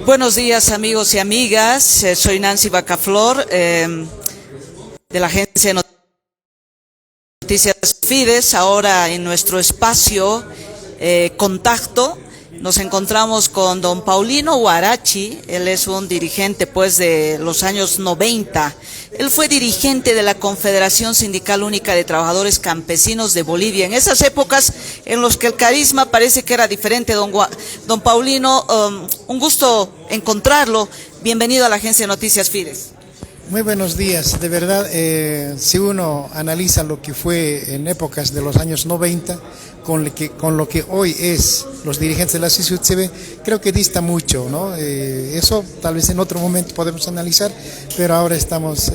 Buenos días, amigos y amigas. Soy Nancy Bacaflor, de la agencia de Noticias Fides. Ahora en nuestro espacio Contacto nos encontramos con don Paulino Huarachi. Él es un dirigente de los años 90. Él fue dirigente de la Confederación Sindical Única de Trabajadores Campesinos de Bolivia. En esas épocas en las que el carisma parece que era diferente. Don Paulino, un gusto encontrarlo. Bienvenido a la agencia de Noticias Fides. Muy buenos días. De verdad, si uno analiza lo que fue en épocas de los años 90, con lo que hoy es los dirigentes de la CISUTCB, creo que dista mucho, ¿no? Eso tal vez en otro momento podemos analizar, pero ahora estamos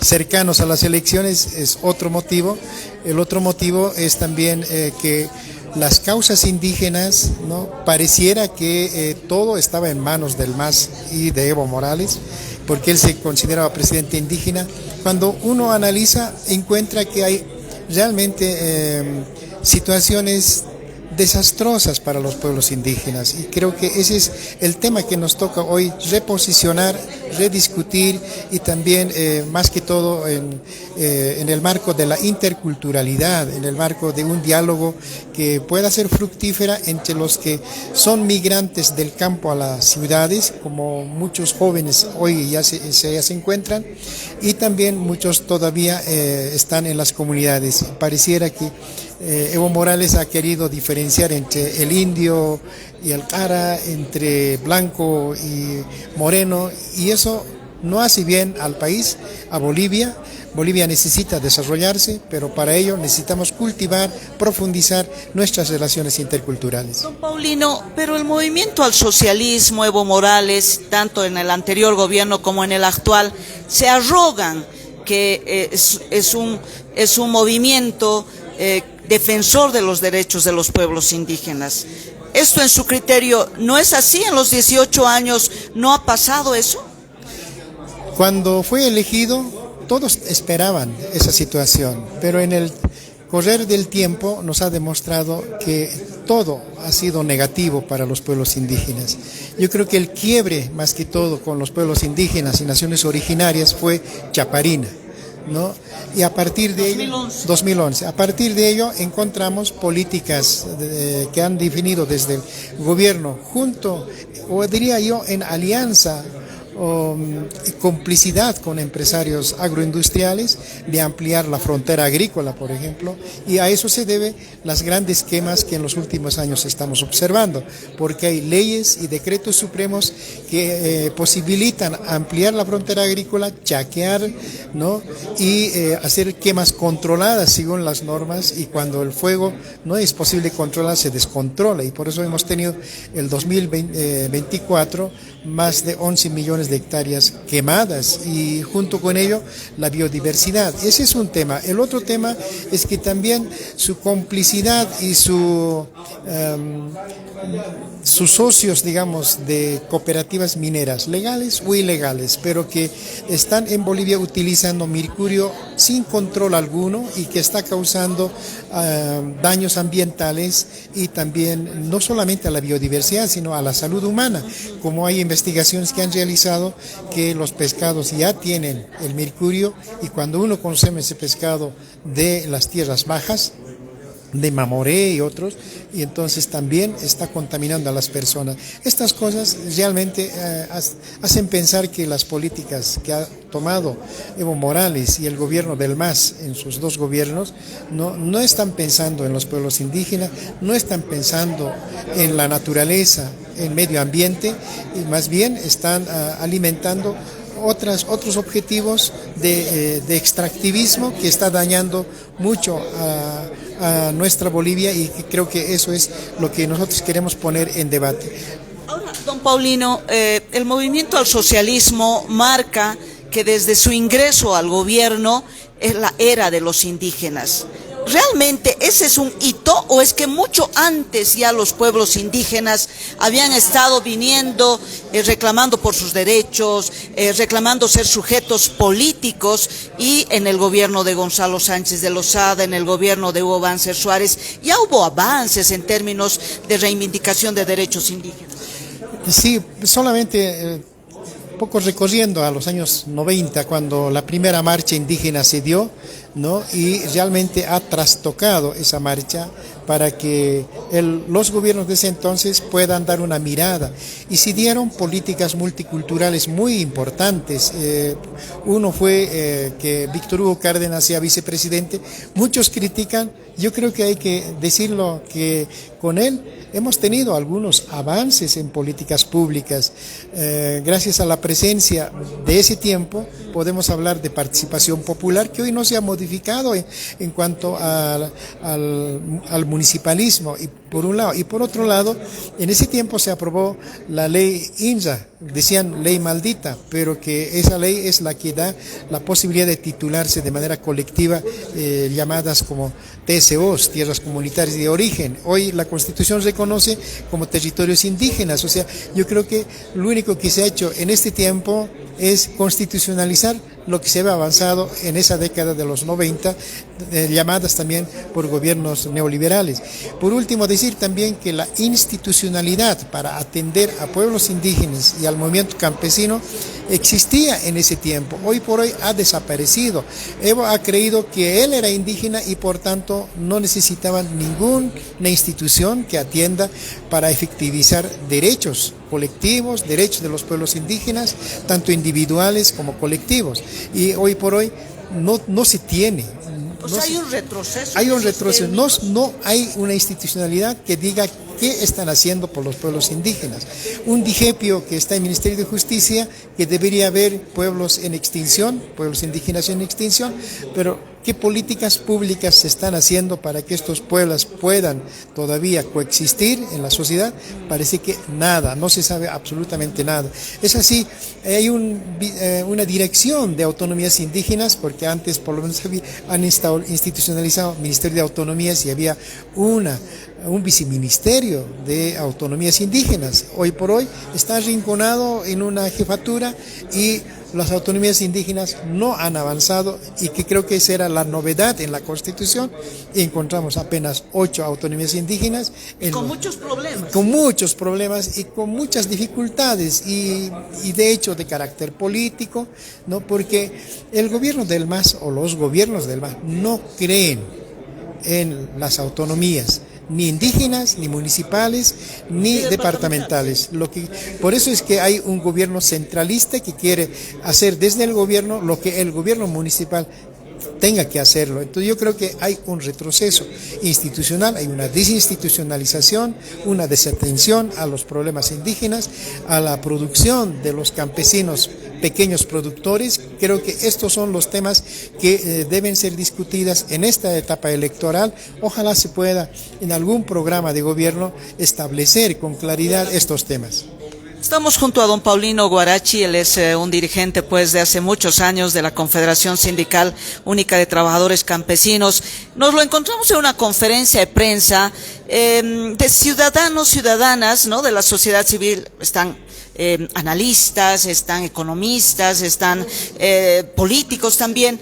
cercanos a las elecciones, es otro motivo. El otro motivo es también que las causas indígenas, ¿no? Pareciera que todo estaba en manos del MAS y de Evo Morales, porque él se consideraba presidente indígena. Cuando uno analiza, encuentra que hay realmente situaciones desastrosas para los pueblos indígenas, y creo que ese es el tema que nos toca hoy reposicionar, rediscutir, y también más que todo en el marco de la interculturalidad, en el marco de un diálogo que pueda ser fructífera entre los que son migrantes del campo a las ciudades, como muchos jóvenes hoy ya se encuentran, y también muchos todavía están en las comunidades. Pareciera que Evo Morales ha querido diferenciar entre el indio y el cara, entre blanco y moreno, y eso no hace bien al país, a Bolivia. Bolivia necesita desarrollarse, pero para ello necesitamos cultivar, profundizar nuestras relaciones interculturales. Don Paulino, pero el movimiento al socialismo, Evo Morales, tanto en el anterior gobierno como en el actual, se arrogan que es un movimiento defensor de los derechos de los pueblos indígenas. ¿Esto en su criterio no es así? ¿En los 18 años no ha pasado eso? Cuando fue elegido, todos esperaban esa situación, pero en el correr del tiempo nos ha demostrado que todo ha sido negativo para los pueblos indígenas. Yo creo que el quiebre, más que todo, con los pueblos indígenas y naciones originarias fue Chaparina, ¿no? Y a partir de 2011, a partir de ello encontramos políticas que han definido desde el gobierno junto, o diría yo, en alianza complicidad con empresarios agroindustriales, de ampliar la frontera agrícola, por ejemplo, y a eso se debe las grandes quemas que en los últimos años estamos observando, porque hay leyes y decretos supremos que posibilitan ampliar la frontera agrícola, chaquear, ¿no? Y hacer quemas controladas según las normas, y cuando el fuego no es posible controlar, se descontrola, y por eso hemos tenido el 2024 más de 11 millones de hectáreas quemadas, y junto con ello la biodiversidad. Ese es un tema. El otro tema es que también su complicidad y sus socios, digamos, de cooperativas mineras, legales o ilegales, pero que están en Bolivia utilizando mercurio sin control alguno, y que está causando daños ambientales, y también no solamente a la biodiversidad, sino a la salud humana, como hay investigaciones que han realizado que los pescados ya tienen el mercurio, y cuando uno consume ese pescado de las tierras bajas, de Mamoré y otros, y entonces también está contaminando a las personas. Estas cosas realmente hacen pensar que las políticas que ha tomado Evo Morales y el gobierno del MAS en sus dos gobiernos no están pensando en los pueblos indígenas, no están pensando en la naturaleza, en medio ambiente, y más bien están alimentando otros objetivos de extractivismo que está dañando mucho a nuestra Bolivia, y creo que eso es lo que nosotros queremos poner en debate. Ahora, don Paulino, el movimiento al socialismo marca que desde su ingreso al gobierno es la era de los indígenas. ¿Realmente ese es un hito, o es que mucho antes ya los pueblos indígenas habían estado viniendo, reclamando por sus derechos, reclamando ser sujetos políticos, y en el gobierno de Gonzalo Sánchez de Lozada, en el gobierno de Hugo Banzer Suárez, ya hubo avances en términos de reivindicación de derechos indígenas? Sí, solamente poco recorriendo a los años 90, cuando la primera marcha indígena se dio, ¿no? Y realmente ha trastocado esa marcha para que los gobiernos de ese entonces puedan dar una mirada. Y se dieron políticas multiculturales muy importantes. Uno fue que Víctor Hugo Cárdenas sea vicepresidente. Muchos critican, yo creo que hay que decirlo, que con él hemos tenido algunos avances en políticas públicas. Gracias a la presencia de ese tiempo podemos hablar de participación popular, que hoy no se ha modificado en cuanto al municipalismo, y por un lado. Y por otro lado, en ese tiempo se aprobó la ley INSA, decían ley maldita, pero que esa ley es la que da la posibilidad de titularse de manera colectiva, llamadas como TSOs, tierras comunitarias de origen. Hoy la Constitución reconoce como territorios indígenas. O sea, yo creo que lo único que se ha hecho en este tiempo es constitucionalizar lo que se había avanzado en esa década de los 90, llamadas también por gobiernos neoliberales. Por último, decir también que la institucionalidad para atender a pueblos indígenas y al movimiento campesino existía en ese tiempo. Hoy por hoy ha desaparecido. Evo ha creído que él era indígena y por tanto no necesitaba ninguna institución que atienda para efectivizar derechos colectivos, derechos de los pueblos indígenas, tanto individuales como colectivos. Y hoy por hoy no se tiene. O sea, hay un retroceso. Hay un retroceso. No hay una institucionalidad que diga qué están haciendo por los pueblos indígenas. Un digepio que está en el Ministerio de Justicia, que debería haber pueblos en extinción, pueblos indígenas en extinción, pero ¿qué políticas públicas se están haciendo para que estos pueblos puedan todavía coexistir en la sociedad? Parece que nada, no se sabe absolutamente nada. Es así, hay una dirección de autonomías indígenas, porque antes por lo menos han institucionalizado el Ministerio de Autonomías y había un viceministerio de autonomías indígenas. Hoy por hoy está arrinconado en una jefatura y las autonomías indígenas no han avanzado, y que creo que esa era la novedad en la Constitución. Y encontramos apenas 8 autonomías indígenas. Con muchos problemas. Con muchos problemas y con muchas dificultades y de hecho de carácter político, ¿no? Porque el gobierno del MAS o los gobiernos del MAS no creen en las autonomías, ni indígenas, ni municipales, ni departamentales. Por eso es que hay un gobierno centralista que quiere hacer desde el gobierno lo que el gobierno municipal tenga que hacerlo. Entonces yo creo que hay un retroceso institucional, hay una desinstitucionalización, una desatención a los problemas indígenas, a la producción de los campesinos, pequeños productores. Creo que estos son los temas que deben ser discutidas en esta etapa electoral. Ojalá se pueda en algún programa de gobierno establecer con claridad estos temas. Estamos junto a don Paulino Guarachi. Él es un dirigente pues de hace muchos años de la Confederación Sindical Única de Trabajadores Campesinos. Nos lo encontramos en una conferencia de prensa de ciudadanos, ciudadanas, ¿no? De la sociedad civil. Están analistas, están economistas, están políticos también,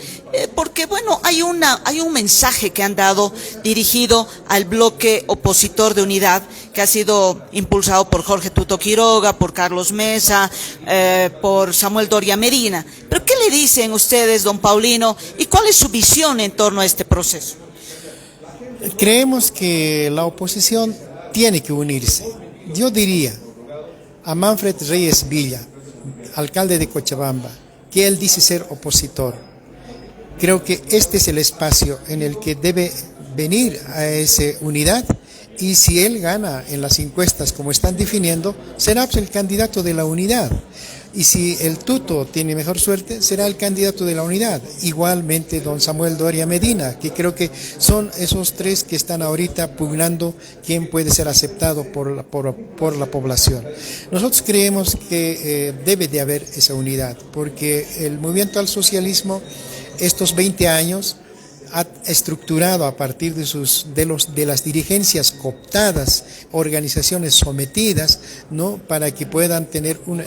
porque bueno, hay un mensaje que han dado dirigido al bloque opositor de unidad, que ha sido impulsado por Jorge Tuto Quiroga, por Carlos Mesa, por Samuel Doria Medina. Pero ¿qué le dicen ustedes, don Paulino, y cuál es su visión en torno a este proceso? Creemos que la oposición tiene que unirse. Yo diría a Manfred Reyes Villa, alcalde de Cochabamba, que él dice ser opositor. Creo que este es el espacio en el que debe venir a esa unidad, y si él gana en las encuestas como están definiendo, será el candidato de la unidad. Y si el Tuto tiene mejor suerte, será el candidato de la unidad. Igualmente don Samuel Doria Medina, que creo que son esos tres que están ahorita pugnando quién puede ser aceptado por la población. Nosotros creemos que debe de haber esa unidad, porque el movimiento al socialismo estos 20 años ha estructurado a partir de las dirigencias cooptadas, organizaciones sometidas, ¿no? Para que puedan tener un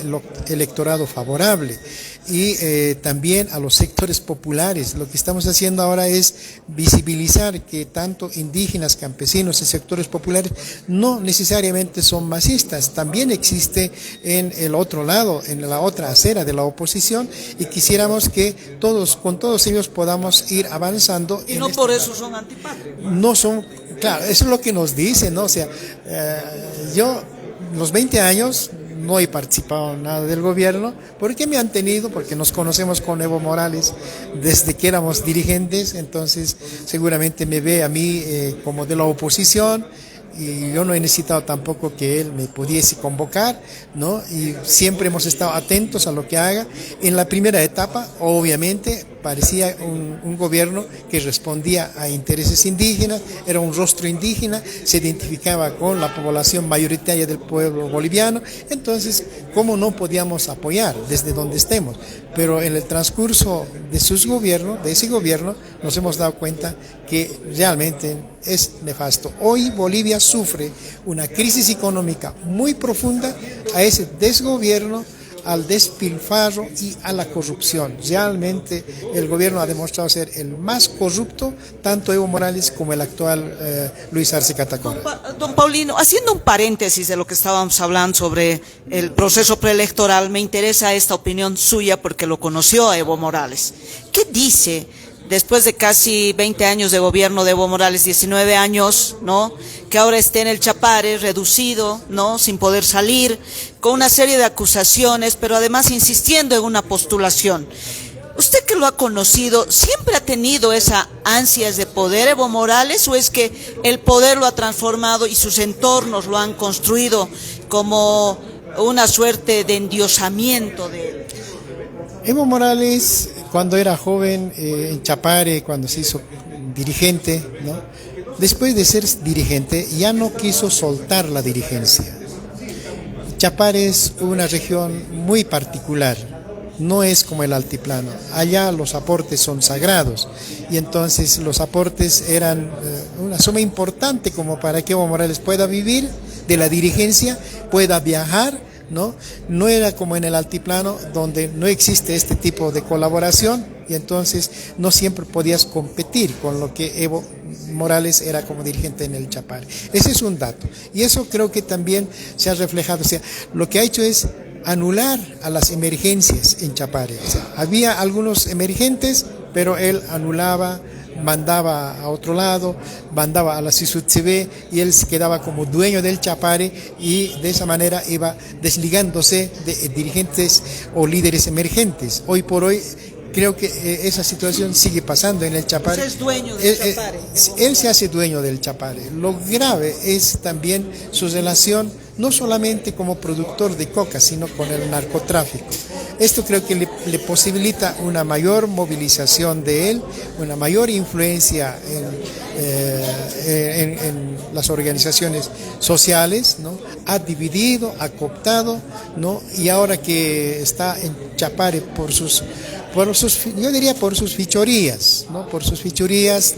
electorado favorable. y también a los sectores populares. Lo que estamos haciendo ahora es visibilizar que tanto indígenas, campesinos y sectores populares no necesariamente son masistas, también existe en el otro lado, en la otra acera de la oposición, y quisiéramos que todos, con todos ellos podamos ir avanzando. Y no por eso son antipatria. No son, claro, eso es lo que nos dicen, ¿no? O sea, yo los 20 años no he participado en nada del gobierno, porque me han tenido, porque nos conocemos con Evo Morales desde que éramos dirigentes, entonces seguramente me ve a mí como de la oposición, y yo no he necesitado tampoco que él me pudiese convocar, ¿no? Y siempre hemos estado atentos a lo que haga. En la primera etapa, obviamente, parecía un gobierno que respondía a intereses indígenas, era un rostro indígena, se identificaba con la población mayoritaria del pueblo boliviano, entonces, ¿cómo no podíamos apoyar desde donde estemos? Pero en el transcurso de sus gobiernos, de ese gobierno, nos hemos dado cuenta que realmente es nefasto. Hoy Bolivia sufre una crisis económica muy profunda a ese desgobierno, al despilfarro y a la corrupción. Realmente el gobierno ha demostrado ser el más corrupto, tanto Evo Morales como el actual Luis Arce Catacora. Don Paulino, haciendo un paréntesis de lo que estábamos hablando sobre el proceso preelectoral, me interesa esta opinión suya porque lo conoció a Evo Morales. ¿Qué dice después de casi 20 años de gobierno de Evo Morales, 19 años, ¿no?, que ahora esté en el Chapare, reducido, ¿no?, sin poder salir, con una serie de acusaciones, pero además insistiendo en una postulación? ¿Usted que lo ha conocido, siempre ha tenido esa ansias de poder, Evo Morales, o es que el poder lo ha transformado y sus entornos lo han construido como una suerte de endiosamiento de él? Evo Morales, cuando era joven, en Chapare, cuando se hizo dirigente, ¿no?, después de ser dirigente ya no quiso soltar la dirigencia. Chapare es una región muy particular, no es como el altiplano. Allá los aportes son sagrados y entonces los aportes eran una suma importante como para que Evo Morales pueda vivir de la dirigencia, pueda viajar, ¿no? No era como en el altiplano donde no existe este tipo de colaboración y entonces no siempre podías competir con lo que Evo Morales era como dirigente en el Chapare. Ese es un dato y eso creo que también se ha reflejado. O sea, lo que ha hecho es anular a las emergencias en Chapare. O sea, había algunos emergentes, pero él anulaba, mandaba a otro lado, mandaba a la CISUTCB y él se quedaba como dueño del Chapare y de esa manera iba desligándose de dirigentes o líderes emergentes. Hoy por hoy creo que esa situación sigue pasando en el Chapare. Usted es dueño del Chapare. Él se hace dueño del Chapare. Lo grave es también su relación, no solamente como productor de coca, sino con el narcotráfico. Esto creo que le posibilita una mayor movilización de él, una mayor influencia en las organizaciones sociales, ¿no? Ha dividido, ha cooptado, ¿no? Y ahora que está en Chapare yo diría por sus fichorías, ¿no? Por sus fichorías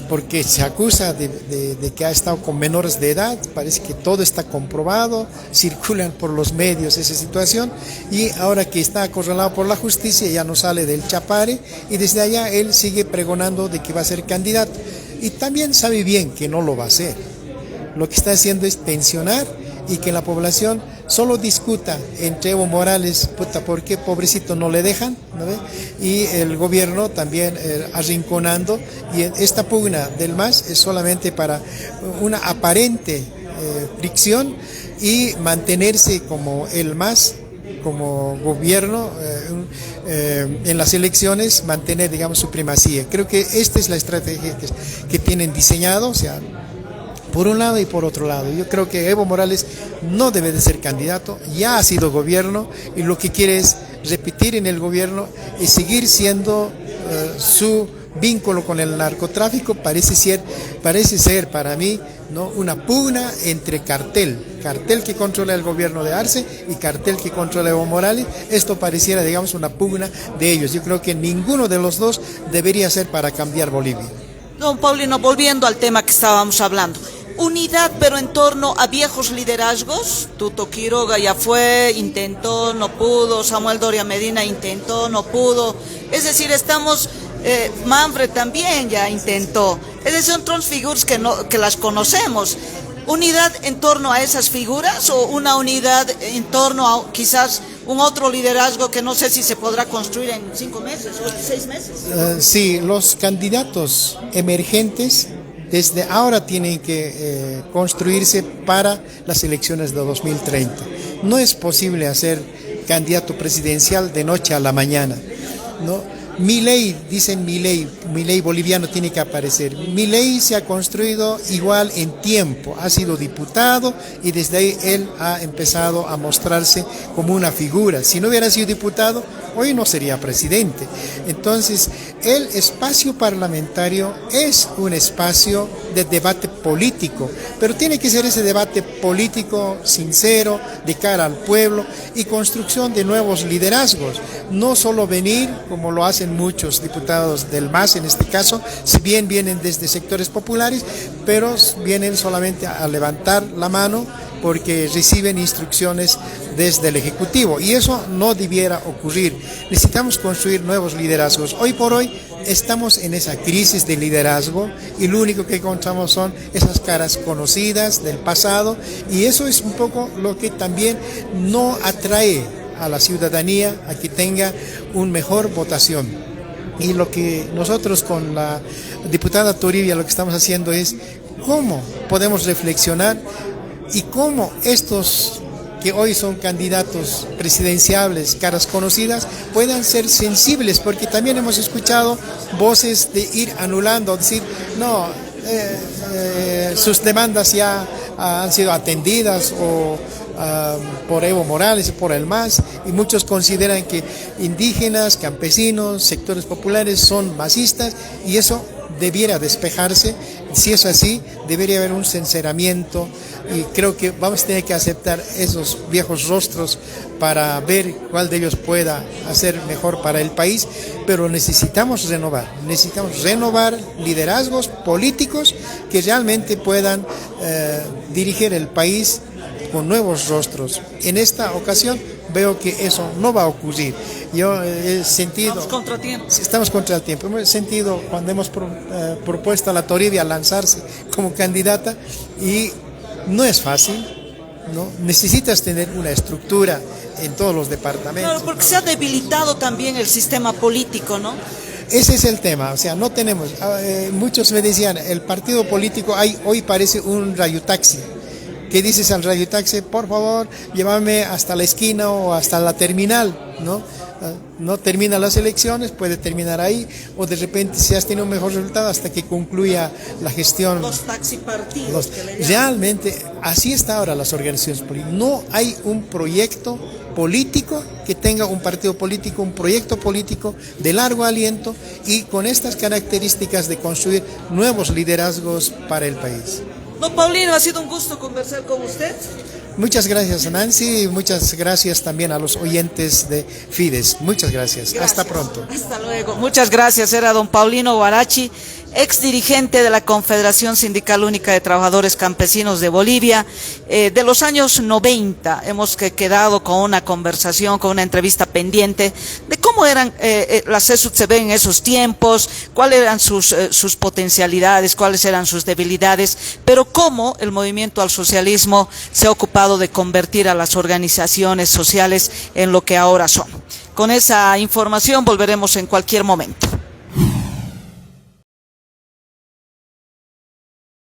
porque se acusa de que ha estado con menores de edad, parece que todo está comprobado, circulan por los medios esa situación y ahora que está acorralado por la justicia ya no sale del Chapare y desde allá él sigue pregonando de que va a ser candidato y también sabe bien que no lo va a hacer. Lo que está haciendo es tensionar y que la población solo discuta entre Evo Morales, ¿por qué pobrecito no le dejan? ¿No ve? Y el gobierno también arrinconando, y esta pugna del MAS es solamente para una aparente fricción y mantenerse como el MAS, como gobierno en las elecciones, mantener, digamos, su primacía. Creo que esta es la estrategia que tienen diseñado, o sea, por un lado y por otro lado. Yo creo que Evo Morales no debe de ser candidato, ya ha sido gobierno y lo que quiere es repetir en el gobierno y seguir siendo su vínculo con el narcotráfico. Parece ser para mí, ¿no?, una pugna entre cartel que controla el gobierno de Arce y cartel que controla Evo Morales. Esto pareciera, digamos, una pugna de ellos. Yo creo que ninguno de los dos debería ser para cambiar Bolivia. Don Paulino, volviendo al tema que estábamos hablando, unidad, pero en torno a viejos liderazgos. Tuto Quiroga ya fue, intentó, no pudo. Samuel Doria Medina intentó, no pudo. Es decir, estamos, Manfred también ya intentó. Es decir, son tres figuras que las conocemos. ¿Unidad en torno a esas figuras o una unidad en torno a quizás un otro liderazgo que no sé si se podrá construir en 5 meses o 6 meses? Sí, los candidatos emergentes desde ahora tienen que construirse para las elecciones de 2030. No es posible hacer candidato presidencial de noche a la mañana, ¿no? Milei, dicen Milei boliviano tiene que aparecer. Milei se ha construido igual en tiempo, ha sido diputado y desde ahí él ha empezado a mostrarse como una figura. Si no hubiera sido diputado, hoy no sería presidente. Entonces, el espacio parlamentario es un espacio de debate político, pero tiene que ser ese debate político sincero, de cara al pueblo y construcción de nuevos liderazgos. No solo venir, como lo hacen muchos diputados del MAS en este caso, si bien vienen desde sectores populares, pero vienen solamente a levantar la mano porque reciben instrucciones desde el Ejecutivo y eso no debiera ocurrir. Necesitamos construir nuevos liderazgos. Hoy por hoy estamos en esa crisis de liderazgo y lo único que encontramos son esas caras conocidas del pasado y eso es un poco lo que también no atrae a la ciudadanía a que tenga una mejor votación. Y lo que nosotros con la diputada Toribia lo que estamos haciendo es cómo podemos reflexionar y cómo estos que hoy son candidatos presidenciables, caras conocidas, puedan ser sensibles, porque también hemos escuchado voces de ir anulando, decir, no, sus demandas ya han sido atendidas o por Evo Morales, por el MAS, y muchos consideran que indígenas, campesinos, sectores populares son masistas y eso debiera despejarse. Si es así, debería haber un sinceramiento y creo que vamos a tener que aceptar esos viejos rostros para ver cuál de ellos pueda hacer mejor para el país, pero necesitamos renovar liderazgos políticos que realmente puedan dirigir el país con nuevos rostros. En esta ocasión veo que eso no va a ocurrir. Yo he sentido... Estamos contra el tiempo. Hemos sentido cuando hemos propuesto a la Toribia lanzarse como candidata y no es fácil, ¿no? Necesitas tener una estructura en todos los departamentos. Claro, porque se ha debilitado también el sistema político, ¿no? Ese es el tema, o sea, no tenemos... muchos me decían, el partido político hoy parece un radiotaxi. ¿Qué dices al radiotaxi? Por favor, llévame hasta la esquina o hasta la terminal, ¿no? No termina las elecciones, puede terminar ahí, o de repente si has tenido un mejor resultado hasta que concluya la gestión. Los taxipartidos. Realmente, así está ahora las organizaciones políticas. No hay un proyecto político que tenga un partido político, un proyecto político de largo aliento y con estas características de construir nuevos liderazgos para el país. Don Paulino, ha sido un gusto conversar con usted. Muchas gracias, Nancy, y muchas gracias también a los oyentes de Fides. Muchas gracias. Hasta pronto. Hasta luego. Muchas gracias. Era don Paulino Guarachi, ex dirigente de la Confederación Sindical Única de Trabajadores Campesinos de Bolivia. De los años 90 hemos quedado con una conversación, con una entrevista pendiente de cómo eran las CSUTCB en esos tiempos, cuáles eran sus potencialidades, cuáles eran sus debilidades, pero cómo el movimiento al socialismo se ha ocupado de convertir a las organizaciones sociales en lo que ahora son. Con esa información volveremos en cualquier momento.